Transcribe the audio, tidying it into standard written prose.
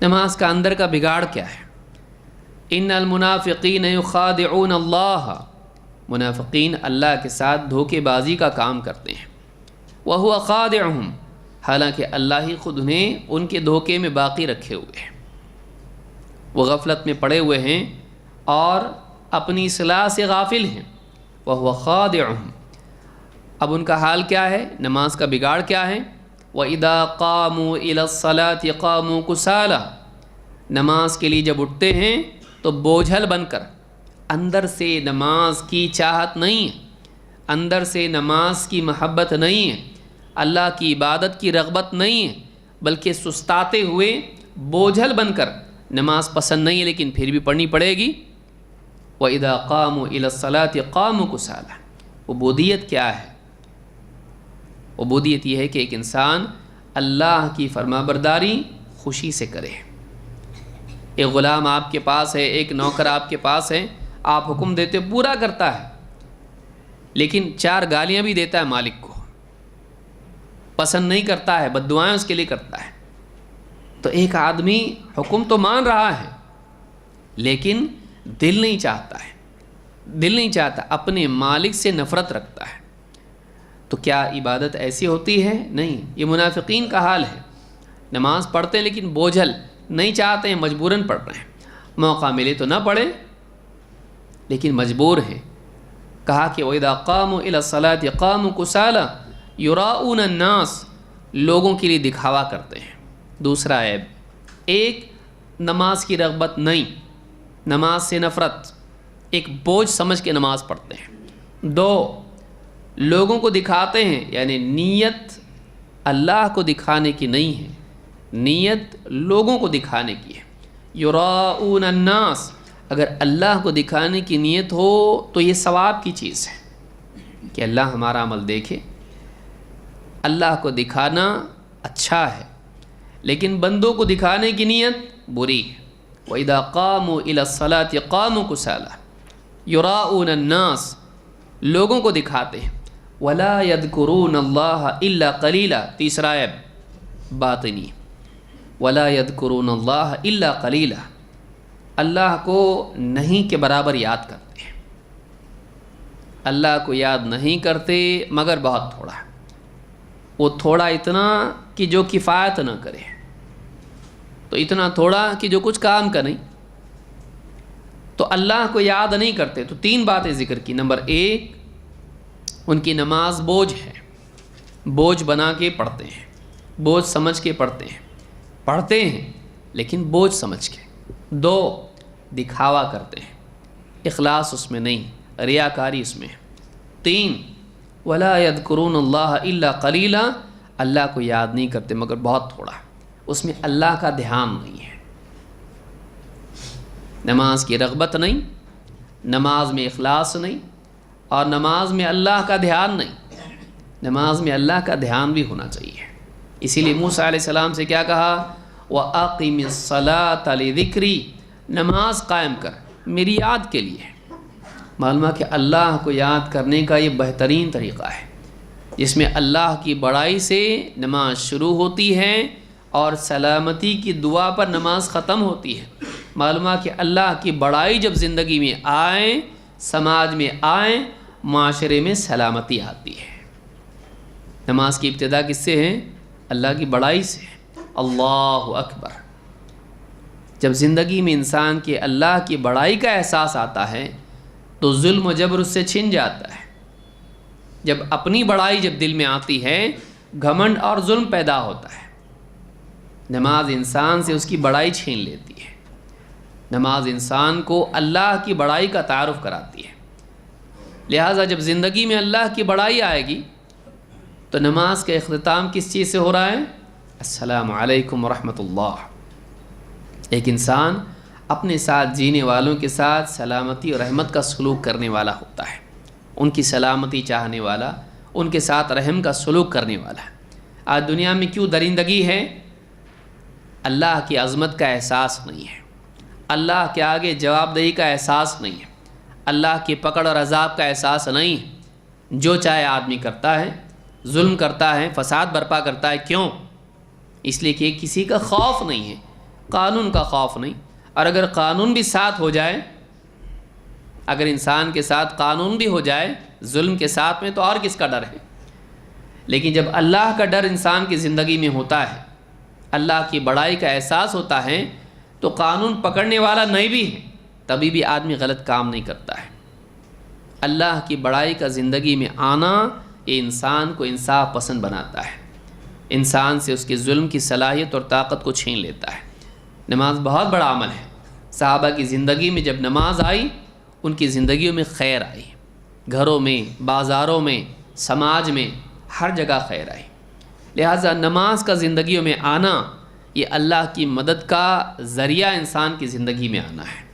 نماز کا اندر کا بگاڑ کیا ہے؟ ان المنافقین یخادعون اللہ، منافقین اللہ کے ساتھ دھوکے بازی کا کام کرتے ہیں، وہو خادعہم، حالانکہ اللہ ہی خود انہیں ان کے دھوکے میں باقی رکھے ہوئے ہیں، وہ غفلت میں پڑے ہوئے ہیں اور اپنی اصلاح سے غافل ہیں، وہو خادعہم۔ اب ان کا حال کیا ہے؟ نماز کا بگاڑ کیا ہے؟ وَإِذَا قَامُوا إِلَى الصَّلَاةِ قَامُوا كُسَالَىٰ، نماز کے لیے جب اٹھتے ہیں تو بوجھل بن کر، اندر سے نماز کی چاہت نہیں ہے، اندر سے نماز کی محبت نہیں ہے، اللہ کی عبادت کی رغبت نہیں ہے، بلکہ سستاتے ہوئے بوجھل بن کر، نماز پسند نہیں ہے لیکن پھر بھی پڑھنی پڑے گی۔ وَإِذَا قَامُوا إِلَى الصَّلَاةِ قَامُوا كُسَالَىٰ۔ عبودیت کیا ہے؟ عبودیت یہ ہے کہ ایک انسان اللہ کی فرما برداری خوشی سے کرے۔ ایک غلام آپ کے پاس ہے، ایک نوکر آپ کے پاس ہے، آپ حکم دیتے پورا کرتا ہے، لیکن 4 گالیاں بھی دیتا ہے مالک کو، پسند نہیں کرتا ہے، بد دعائیں اس کے لیے کرتا ہے۔ تو ایک آدمی حکم تو مان رہا ہے لیکن دل نہیں چاہتا ہے، دل نہیں چاہتا، اپنے مالک سے نفرت رکھتا ہے۔ تو کیا عبادت ایسی ہوتی ہے؟ نہیں، یہ منافقین کا حال ہے، نماز پڑھتے ہیں لیکن بوجھل، نہیں چاہتے ہیں، مجبوراً پڑھ رہے ہیں، موقع ملے تو نہ پڑھے لیکن مجبور ہیں۔ کہا کہ وَإِذَا قَامُوا إِلَى الصَّلَاةِ قَامُوا كُسَالَىٰ يُرَاءُونَ النَّاسَ، لوگوں کے لیے دکھاوا کرتے ہیں۔ دوسرا عیب، ایک نماز کی رغبت نہیں، نماز سے نفرت، ایک بوجھ سمجھ کے نماز پڑھتے ہیں۔ 2، لوگوں کو دکھاتے ہیں، یعنی نیت اللہ کو دکھانے کی نہیں ہے، نیت لوگوں کو دکھانے کی ہے۔ یراؤون الناس، اگر اللہ کو دکھانے کی نیت ہو تو یہ ثواب کی چیز ہے کہ اللہ ہمارا عمل دیکھے، اللہ کو دکھانا اچھا ہے، لیکن بندوں کو دکھانے کی نیت بری ہے۔ وَإِذَا قَامُوا إِلَى الصَّلَاةِ قَامُوا كُسَالَىٰ یراؤون الناس، لوگوں کو دکھاتے ہیں۔ وَلَا يَذْكُرُونَ اللَّهَ إِلَّا قَلِيلًا، تیسرا عیب باطنی، وَلَا يَذْكُرُونَ اللَّهَ إِلَّا قَلِيلًا، اللہ کو نہیں کے برابر یاد کرتے ہیں، اللہ کو یاد نہیں کرتے مگر بہت تھوڑا، وہ تھوڑا اتنا کہ جو کفایت نہ کرے، تو اتنا تھوڑا کہ جو کچھ کام کا نہیں، تو اللہ کو یاد نہیں کرتے۔ تو 3 باتیں ذکر کی۔ نمبر 1، ان کی نماز بوجھ ہے، بوجھ بنا کے پڑھتے ہیں، بوجھ سمجھ کے پڑھتے ہیں لیکن بوجھ سمجھ کے۔ 2، دکھاوا کرتے ہیں، اخلاص اس میں نہیں، ریاکاری اس میں۔ 3، وَلَا يَذْكُرُونَ اللَّهَ إِلَّا قَلِيلًا، اللہ کو یاد نہیں کرتے مگر بہت تھوڑا، اس میں اللہ کا دھیان نہیں ہے، نماز کی رغبت نہیں، نماز میں اخلاص نہیں، اور نماز میں اللہ کا دھیان نہیں۔ نماز میں اللہ کا دھیان بھی ہونا چاہیے، اسی لیے موسیٰ علیہ السلام سے کیا کہا؟ وَأَقِمِ الصَّلَاةَ لِذِكْرِي، نماز قائم کر میری یاد کے لیے۔ معلوم ہے کہ اللہ کو یاد کرنے کا یہ بہترین طریقہ ہے، جس میں اللہ کی بڑائی سے نماز شروع ہوتی ہے اور سلامتی کی دعا پر نماز ختم ہوتی ہے۔ معلوم ہے کہ اللہ کی بڑائی جب زندگی میں آئے، سماج میں آئے، معاشرے میں سلامتی آتی ہے۔ نماز کی ابتدا کس سے ہے؟ اللہ کی بڑائی سے۔ اللہ اکبر۔ جب زندگی میں انسان کے اللہ کی بڑائی کا احساس آتا ہے تو ظلم و جبر اس سے چھن جاتا ہے۔ جب اپنی بڑائی جب دل میں آتی ہے، گھمنڈ اور ظلم پیدا ہوتا ہے۔ نماز انسان سے اس کی بڑائی چھین لیتی ہے، نماز انسان کو اللہ کی بڑائی کا تعارف کراتی ہے۔ لہٰذا جب زندگی میں اللہ کی بڑائی آئے گی تو نماز کا اختتام کس چیز سے ہو رہا ہے؟ السلام علیکم ورحمۃ اللہ۔ ایک انسان اپنے ساتھ جینے والوں کے ساتھ سلامتی اور رحمت کا سلوک کرنے والا ہوتا ہے، ان کی سلامتی چاہنے والا، ان کے ساتھ رحم کا سلوک کرنے والا۔ آج دنیا میں کیوں درندگی ہے؟ اللہ کی عظمت کا احساس نہیں ہے، اللہ کے آگے جواب دہی کا احساس نہیں ہے، اللہ کی پکڑ اور عذاب کا احساس نہیں ہے۔ جو چاہے آدمی کرتا ہے، ظلم کرتا ہے، فساد برپا کرتا ہے۔ کیوں؟ اس لیے کہ کسی کا خوف نہیں ہے، قانون کا خوف نہیں. اور اگر قانون بھی ساتھ ہو جائے، اگر انسان کے ساتھ قانون بھی ہو جائے ظلم کے ساتھ میں، تو اور کس کا ڈر ہے؟ لیکن جب اللہ کا ڈر انسان کی زندگی میں ہوتا ہے، اللہ کی بڑائی کا احساس ہوتا ہے، تو قانون پکڑنے والا نہیں بھی ہے تبھی بھی آدمی غلط کام نہیں کرتا ہے. اللہ کی بڑائی کا زندگی میں آنا یہ انسان کو انصاف پسند بناتا ہے، انسان سے اس کے ظلم کی صلاحیت اور طاقت کو چھین لیتا ہے. نماز بہت بڑا عمل ہے. صحابہ کی زندگی میں جب نماز آئی، ان کی زندگیوں میں خیر آئی، گھروں میں، بازاروں میں، سماج میں، ہر جگہ خیر آئی. لہٰذا نماز کا زندگیوں میں آنا یہ اللہ کی مدد کا ذریعہ انسان کی زندگی میں آنا ہے.